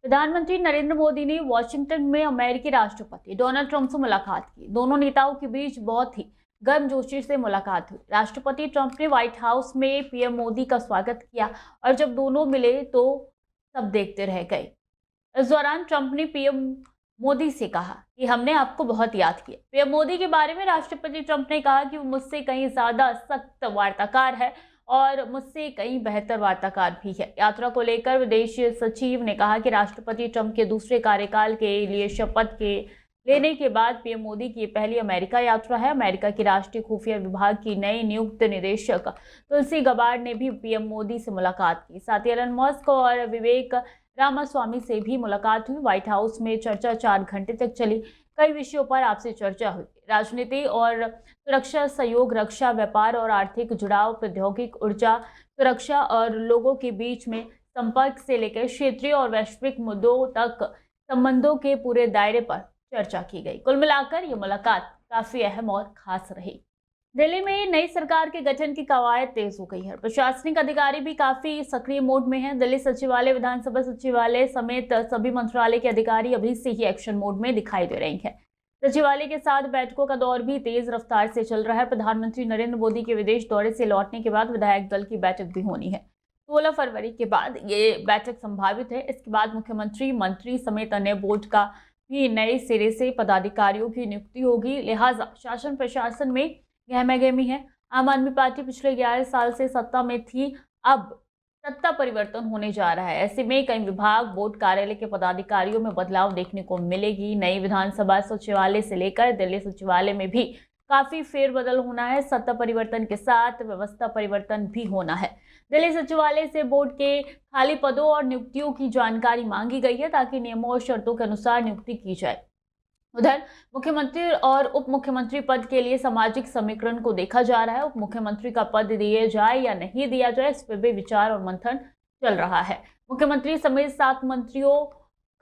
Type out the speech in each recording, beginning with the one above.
प्रधानमंत्री नरेंद्र मोदी ने वॉशिंगटन में अमेरिकी राष्ट्रपति डोनाल्ड ट्रंप से मुलाकात की। दोनों नेताओं के बीच बहुत ही गर्मजोशी से मुलाकात हुई। राष्ट्रपति ट्रंप ने व्हाइट हाउस में पीएम मोदी का स्वागत किया और जब दोनों मिले तो सब देखते रह गए। इस दौरान ट्रंप ने पीएम मोदी से कहा कि हमने आपको बहुत याद किया। पीएम मोदी के बारे में राष्ट्रपति ट्रंप ने कहा कि वो मुझसे कहीं ज्यादा सख्त वार्ताकार है और मुझसे कई बेहतर वार्ताकार भी है। यात्रा को लेकर विदेश सचिव ने कहा कि राष्ट्रपति ट्रंप के दूसरे कार्यकाल के लिए शपथ के लेने के बाद पीएम मोदी की पहली अमेरिका यात्रा है। अमेरिका की राष्ट्रीय खुफिया विभाग की नई नियुक्त निदेशक तुलसी गबार्ड ने भी पीएम मोदी से मुलाकात की। साथ ही एलन मस्क और विवेक रामास्वामी से भी मुलाकात हुई। व्हाइट हाउस में चर्चा 4 घंटे तक चली। कई विषयों पर आपसी चर्चा हुई। राजनीति और सुरक्षा सहयोग, रक्षा, व्यापार और आर्थिक जुड़ाव, प्रौद्योगिक, ऊर्जा, सुरक्षा और लोगों के बीच में संपर्क से लेकर क्षेत्रीय और वैश्विक मुद्दों तक संबंधों के पूरे दायरे पर चर्चा की गई। कुल मिलाकर ये मुलाकात काफी अहम और खास रही। दिल्ली में नई सरकार के गठन की कवायद तेज हो गई है। प्रशासनिक अधिकारी भी काफी सक्रिय मोड में हैं। दिल्ली सचिवालय, विधानसभा सचिवालय समेत सभी मंत्रालय के अधिकारी अभी से ही एक्शन मोड में दिखाई दे रहे हैं। सचिवालय के साथ बैठकों का दौर भी तेज रफ्तार से चल रहा है। प्रधानमंत्री नरेंद्र मोदी के विदेश दौरे से लौटने के बाद विधायक दल की बैठक भी होनी है। 16 फरवरी के बाद ये बैठक संभावित है। इसके बाद मुख्यमंत्री, मंत्री समेत अन्य बोर्ड का भी नए सिरे से पदाधिकारियों की नियुक्ति होगी। लिहाजा शासन प्रशासन में गहमागहमी है। आम आदमी पार्टी पिछले 11 साल से सत्ता में थी, अब सत्ता परिवर्तन होने जा रहा है। ऐसे में कई विभाग, बोर्ड, कार्यालय के पदाधिकारियों में बदलाव देखने को मिलेगी। नई विधानसभा सचिवालय से लेकर दिल्ली सचिवालय में भी काफी फेरबदल होना है। सत्ता परिवर्तन के साथ व्यवस्था परिवर्तन भी होना है। दिल्ली सचिवालय से बोर्ड के खाली पदों और नियुक्तियों की जानकारी मांगी गई है ताकि नियमों और शर्तों के अनुसार नियुक्ति की जाए। उधर मुख्यमंत्री और उप मुख्यमंत्री पद के लिए सामाजिक समीकरण को देखा जा रहा है। उप मुख्यमंत्री का पद दिया जाए या नहीं दिया जाए, इस पर भी विचार और मंथन चल रहा है। मुख्यमंत्री समेत 7 मंत्रियों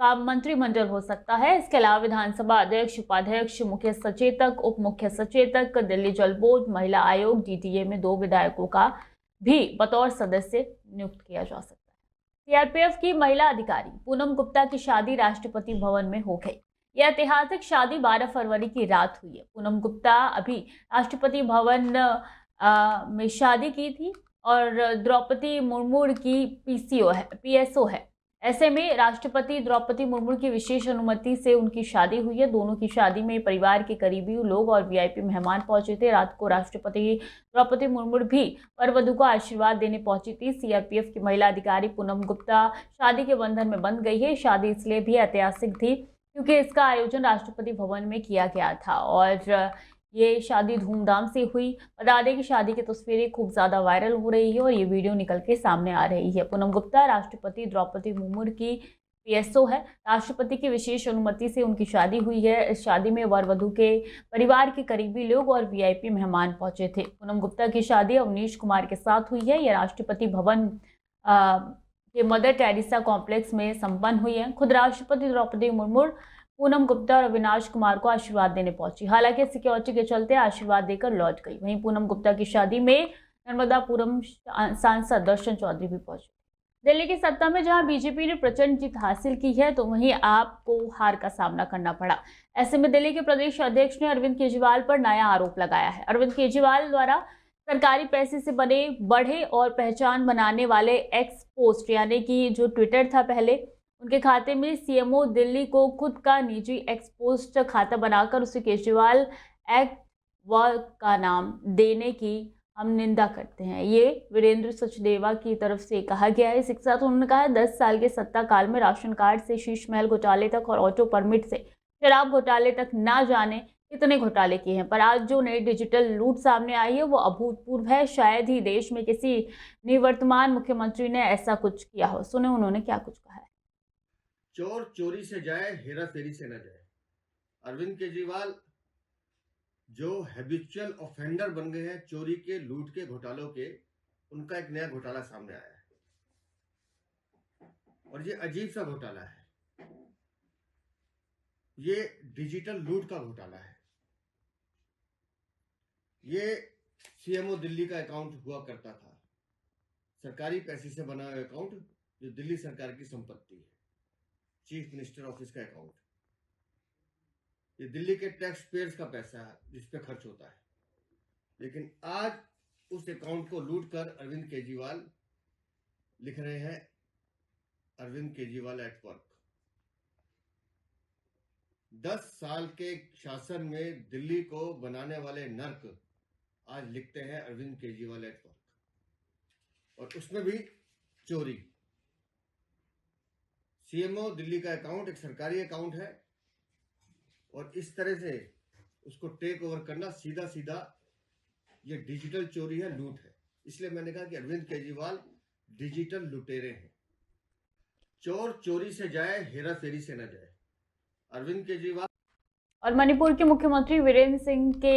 का मंत्रिमंडल हो सकता है। इसके अलावा विधानसभा अध्यक्ष, उपाध्यक्ष, मुख्य सचेतक, उप मुख्य सचेतक, दिल्ली जल बोर्ड, महिला आयोग, डीटीए में 2 विधायकों का भी बतौर सदस्य नियुक्त किया जा सकता है। सीआरपीएफ की महिला अधिकारी पूनम गुप्ता की शादी राष्ट्रपति भवन में हो गई। यह ऐतिहासिक शादी 12 फरवरी की रात हुई है। पूनम गुप्ता अभी राष्ट्रपति भवन में शादी की थी और द्रौपदी मुर्मू की पीएसओ है। ऐसे में राष्ट्रपति द्रौपदी मुर्मू की विशेष अनुमति से उनकी शादी हुई है। दोनों की शादी में परिवार के करीबी लोग और वीआईपी मेहमान पहुंचे थे। रात को राष्ट्रपति द्रौपदी मुर्मू भी वर वधू को आशीर्वाद देने पहुंची थी। सीआरपीएफ की महिला अधिकारी पूनम गुप्ता शादी के बंधन में बंध गई है। शादी इसलिए भी ऐतिहासिक थी क्योंकि इसका आयोजन राष्ट्रपति भवन में किया गया था और ये शादी धूमधाम से हुई। बता दें कि शादी की तस्वीरें खूब ज़्यादा वायरल हो रही है और ये वीडियो निकल के सामने आ रही है। पूनम गुप्ता राष्ट्रपति द्रौपदी मुर्मू की पीएसओ है। राष्ट्रपति की विशेष अनुमति से उनकी शादी हुई है। इस शादी में वर वधू के परिवार के करीबी लोग और वीआईपी मेहमान पहुंचे थे। पूनम गुप्ता की शादी अवनीश कुमार के साथ हुई है। यह राष्ट्रपति भवन के मदर टेरेसा कॉम्प्लेक्स में संपन्न हुई है। खुद राष्ट्रपति द्रौपदी मुर्मू पूनम गुप्ता और अविनाश कुमार को आशीर्वाद देने पहुंची। हालांकि सिक्योरिटी के चलते आशीर्वाद देकर लौट गई। वहीं पूनम गुप्ता की शादी में नर्मदापुरम सांसद दर्शन चौधरी भी पहुंचे। दिल्ली की सत्ता में जहां बीजेपी ने प्रचंड जीत हासिल की है तो वहीं आपको हार का सामना करना पड़ा। ऐसे में दिल्ली के प्रदेश अध्यक्ष ने अरविंद केजरीवाल पर नया आरोप लगाया है। अरविंद केजरीवाल द्वारा सरकारी पैसे से बने, बढ़े और पहचान बनाने वाले एक्स पोस्ट यानी कि जो ट्विटर था पहले, उनके खाते में सीएमओ दिल्ली को खुद का निजी एक्स पोस्ट खाता बनाकर उसे केजरीवाल एक्ट वर्क का नाम देने की हम निंदा करते हैं। ये वीरेंद्र सचदेवा की तरफ से कहा गया है। इसी के साथ उन्होंने कहा है 10 साल के सत्ता काल में राशन कार्ड से शीश महल घोटाले तक और ऑटो परमिट से शराब घोटाले तक ना जाने कितने घोटाले किए हैं, पर आज जो नई डिजिटल लूट सामने आई है वो अभूतपूर्व है। शायद ही देश में किसी निवर्तमान मुख्यमंत्री ने ऐसा कुछ किया हो। सुने उन्होंने क्या कुछ कहा है। चोर चोरी से जाए, हेरा फेरी से न जाए। अरविंद केजरीवाल जो हैबिचुअल ऑफेंडर बन गए हैं चोरी के, लूट के, घोटालों के, उनका एक नया घोटाला सामने आया है और ये अजीब सा घोटाला है। ये डिजिटल लूट का घोटाला है। ये सीएमओ दिल्ली का अकाउंट हुआ करता था, सरकारी पैसे से बना हुआ अकाउंट जो दिल्ली सरकार की संपत्ति है। चीफ मिनिस्टर ऑफिस का अकाउंट। ये दिल्ली के टैक्स पेयर्स का पैसा है जिस पे खर्च होता है, लेकिन आज उस अकाउंट को लूट कर अरविंद केजरीवाल लिख रहे हैं अरविंद केजरीवाल एट वर्क। 10 साल के शासन में दिल्ली को बनाने वाले नर्क आज लिखते हैं अरविंद केजरीवाल एट वर्क, और उसमें भी चोरी। सीएमओ दिल्ली का अकाउंट एक सरकारी अकाउंट है, और इस तरह से उसको टेक ओवर करना सीधा सीधा ये डिजिटल चोरी है, लूट है। इसलिए मैंने कहा कि अरविंद केजरीवाल डिजिटल लुटेरे हैं। चोर चोरी से जाए, हेरा फेरी से न जाए। अरविंद केजरीवाल। और मणिपुर के मुख्यमंत्री वीरेंद्र सिंह के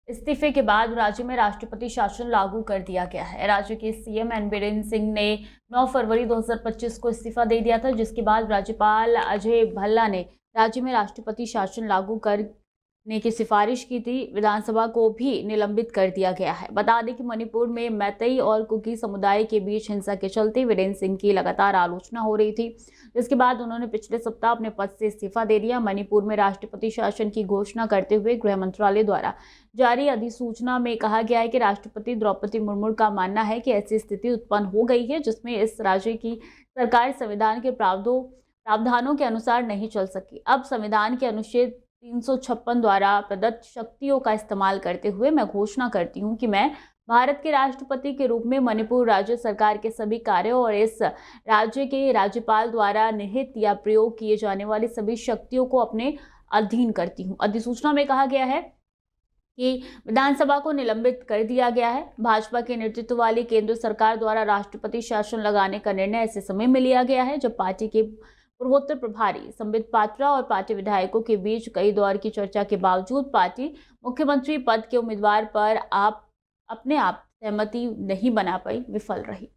इस्तीफे के बाद राज्य में राष्ट्रपति शासन लागू कर दिया गया है। राज्य के सीएम एन बीरेन सिंह ने 9 फरवरी 2025 को इस्तीफा दे दिया था, जिसके बाद राज्यपाल अजय भल्ला ने राज्य में राष्ट्रपति शासन लागू करने की सिफारिश की थी। विधानसभा को भी निलंबित कर दिया गया है। बता दें कि मणिपुर में मैतेई और कुकी समुदाय के बीच हिंसा के चलते वीरेंद्र सिंह की लगातार आलोचना हो रही थी, जिसके बाद उन्होंने पिछले सप्ताह अपने पद से इस्तीफा दे दिया। मणिपुर में राष्ट्रपति शासन की घोषणा करते हुए गृह मंत्रालय द्वारा जारी अधिसूचना में कहा गया है कि राष्ट्रपति द्रौपदी मुर्मू का मानना है कि ऐसी स्थिति उत्पन्न हो गई है जिसमें इस राज्य की सरकार संविधान के प्रावधानों के अनुसार नहीं चल सकी। अब संविधान के अनुच्छेद 356 द्वारा प्रदत्त शक्तियों का इस्तेमाल करते हुए मैं घोषणा करती हूं कि मैं भारत के राष्ट्रपति के रूप में मणिपुर राज्य सरकार के सभी कार्यों और इस राज्य के राज्यपाल द्वारा निहित या प्रयोग किए जाने वाली सभी शक्तियों को अपने अधीन करती हूं। अधिसूचना में कहा गया है कि विधानसभा को निलंबित कर दिया गया है। भाजपा के नेतृत्व वाली केंद्र सरकार द्वारा राष्ट्रपति शासन लगाने का निर्णय ऐसे समय में लिया गया है जब पार्टी के पूर्वोत्तर प्रभारी संबित पात्रा और पार्टी विधायकों के बीच कई दौर की चर्चा के बावजूद पार्टी मुख्यमंत्री पद के उम्मीदवार पर अपने आप सहमति नहीं बना पाई, विफल रही।